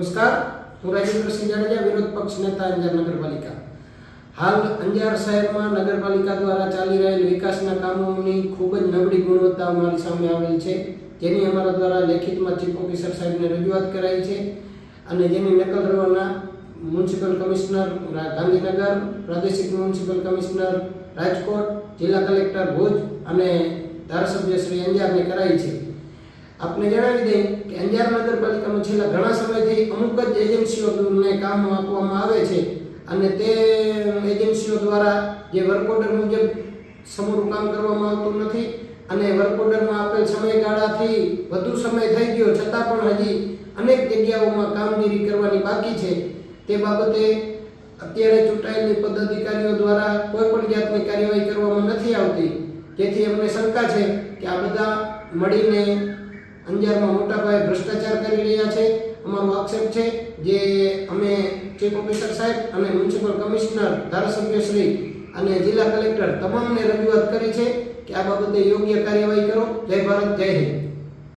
નમસ્કાર, હું રાજેન્દ્રસિંહ જાડેજા, વિરોધ પક્ષ નેતા અંજાર નગરપાલિકા. હાલ અંજાર શહેરમાં નગરપાલિકા દ્વારા ચાલી રહેલ વિકાસના કામોની ખૂબ જ નબળી ગુણવત્તા અમારી સામે આવેલ છે, જેની અમારા દ્વારા લેખિતમાં ચીફ ઓફિસર સાહેબને રજૂઆત કરાઈ છે અને જેની નકલ રવાના મ્યુનિસિપલ કમિશનર ગાંધીનગર, પ્રાદેશિક મ્યુનિસિપલ કમિશનર રાજકોટ, જિલ્લા કલેક્ટર ભુજ અને ધારાસભ્ય શ્રી અંજારને કરાઈ છે. આપને જણાવી દઈએ કે અંજાર નગરપાલિકામાં છેલ્લા ઘણા સમયથી અમુક જ એજન્સીઓને કામ આપવામાં આવે છે અને તે એજન્સીઓ દ્વારા જે વર્ક ઓર્ડર મુજબ સમૂળ કામ કરવામાં આવતું નથી અને વર્ક ઓર્ડરમાં આપેલ સમયગાળાથી વધુ સમય થઈ ગયો છતાં પણ હજી અનેક જગ્યાઓમાં કામગીરી કરવાની બાકી છે. તે બાબતે અત્યારે ચૂંટાયેલી પદાધિકારીઓ દ્વારા કોઈ પણ જાતની કાર્યવાહી કરવામાં નથી આવતી, જેથી અમને શંકા છે કે આ બધા મળીને અંજારમાં મોટા પાયે ભ્રષ્ટાચાર કરી રહ્યા છે. અમારો આક્ષેપ છે જે અમે ચીફ ઓફિસર સાહેબ અને મ્યુનિસિપલ કમિશનર, ધારાસભ્ય શ્રી અને જિલ્લા કલેક્ટર તમામને રજૂઆત કરી છે કે આ બાબતે યોગ્ય કાર્યવાહી કરો. જય ભારત, જય હિન્દ.